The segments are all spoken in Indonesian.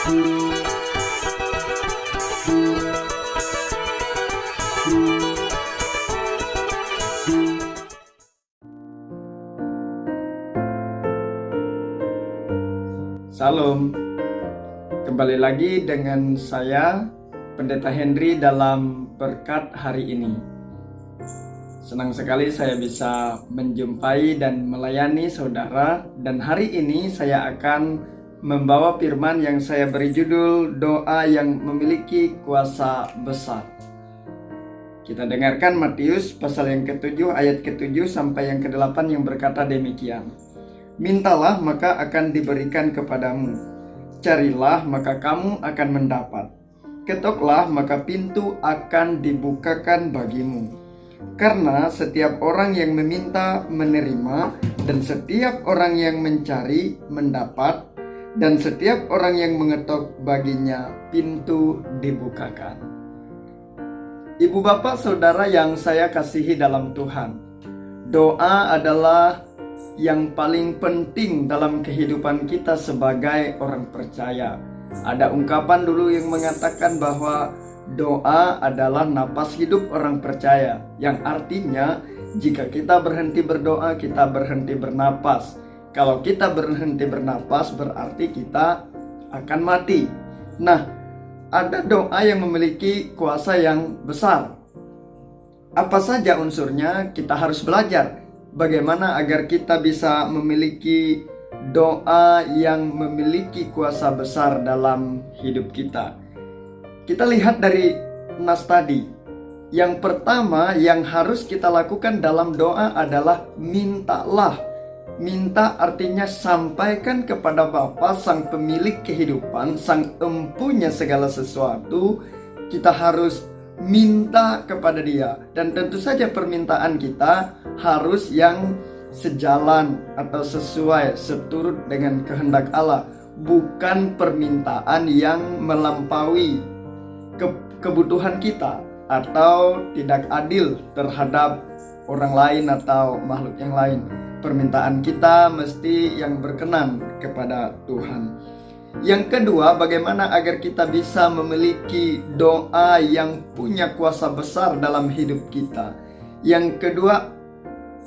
Salam, kembali lagi dengan saya Pendeta Henry dalam berkat hari ini. Senang sekali saya bisa menjumpai dan melayani saudara, dan hari ini saya akan membawa firman yang saya beri judul Doa yang Memiliki Kuasa Besar. Kita dengarkan Matius pasal yang ke-7 ayat ke-7 sampai yang ke-8 yang berkata demikian. Mintalah maka akan diberikan kepadamu, carilah maka kamu akan mendapat, ketoklah maka pintu akan dibukakan bagimu. Karena setiap orang yang meminta menerima, dan setiap orang yang mencari mendapat, dan setiap orang yang mengetok baginya pintu dibukakan. Ibu bapak saudara yang saya kasihi dalam Tuhan, doa adalah yang paling penting dalam kehidupan kita sebagai orang percaya. Ada ungkapan dulu yang mengatakan bahwa doa adalah napas hidup orang percaya, yang artinya jika kita berhenti berdoa, kita berhenti bernapas. Kalau kita berhenti bernapas, berarti kita akan mati. Nah, ada doa yang memiliki kuasa yang besar. Apa saja unsurnya? Kita harus belajar bagaimana agar kita bisa memiliki doa yang memiliki kuasa besar dalam hidup kita. Kita lihat dari nas tadi. Yang pertama yang harus kita lakukan dalam doa adalah mintalah. Minta artinya sampaikan kepada Bapa, sang pemilik kehidupan, sang empunya segala sesuatu. Kita harus minta kepada Dia, dan tentu saja permintaan kita harus yang sejalan atau sesuai, seturut dengan kehendak Allah, bukan permintaan yang melampaui kebutuhan kita atau tidak adil terhadap orang lain atau makhluk yang lain. Permintaan kita mesti yang berkenan kepada Tuhan. Yang kedua, bagaimana agar kita bisa memiliki doa yang punya kuasa besar dalam hidup kita. Yang kedua,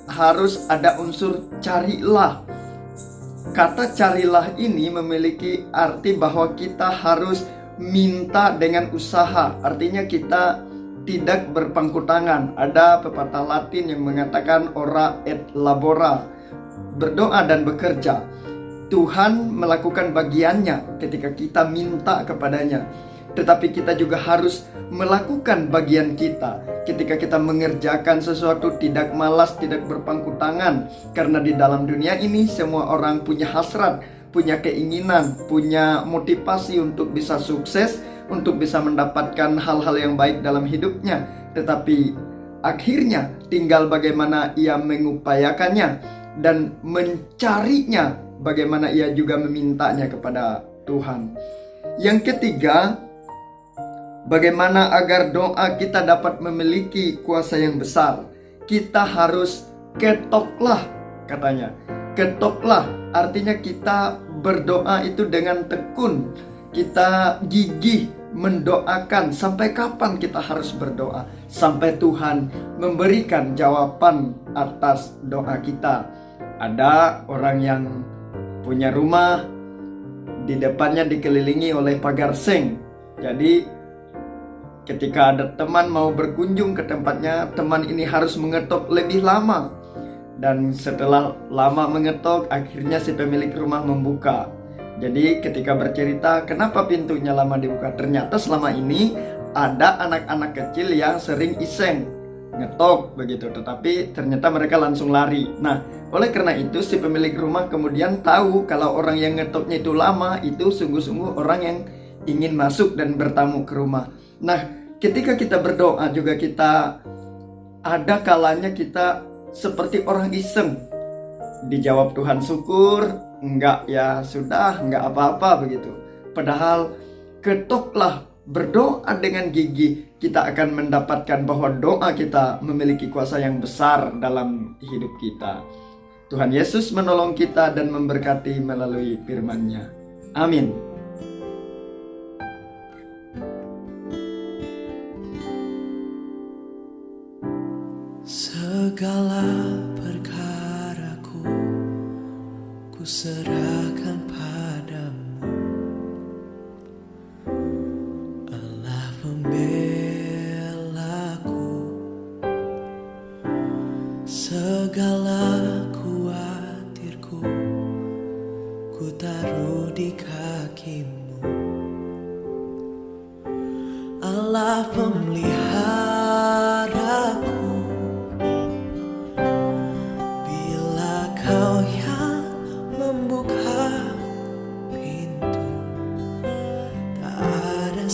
harus ada unsur carilah. Kata carilah ini memiliki arti bahwa kita harus minta dengan usaha. Artinya kita tidak berpangku tangan. Ada pepatah Latin yang mengatakan ora et labora, berdoa dan bekerja. Tuhan melakukan bagiannya ketika kita minta kepadanya, tetapi kita juga harus melakukan bagian kita ketika kita mengerjakan sesuatu, tidak malas, tidak berpangku tangan. Karena di dalam dunia ini semua orang punya hasrat, punya keinginan, punya motivasi untuk bisa sukses, untuk bisa mendapatkan hal-hal yang baik dalam hidupnya. Tetapi akhirnya tinggal bagaimana ia mengupayakannya dan mencarinya, bagaimana ia juga memintanya kepada Tuhan. Yang ketiga, bagaimana agar doa kita dapat memiliki kuasa yang besar? Kita harus ketoklah, katanya. Ketoklah artinya kita berdoa itu dengan tekun. Kita gigih mendoakan. Sampai kapan kita harus berdoa? Sampai Tuhan memberikan jawaban atas doa kita. Ada orang yang punya rumah, di depannya dikelilingi oleh pagar seng. Jadi ketika ada teman mau berkunjung ke tempatnya, teman ini harus mengetok lebih lama. Dan setelah lama mengetok, akhirnya si pemilik rumah membuka. Jadi ketika bercerita kenapa pintunya lama dibuka, ternyata selama ini ada anak-anak kecil yang sering iseng ngetok begitu, tetapi ternyata mereka langsung lari. Nah, oleh karena itu si pemilik rumah kemudian tahu kalau orang yang ngetoknya itu lama, itu sungguh-sungguh orang yang ingin masuk dan bertamu ke rumah. Nah, ketika kita berdoa juga kita ada kalanya kita seperti orang iseng. Dijawab Tuhan syukur, enggak ya sudah, enggak apa-apa begitu. Padahal ketoklah, berdoa dengan gigih, kita akan mendapatkan bahwa doa kita memiliki kuasa yang besar dalam hidup kita. Tuhan Yesus menolong kita dan memberkati melalui firman-Nya. Amin. Ku di kakimu, Allah pemeliharaku. Bila kau yang membuka pintu, tak ada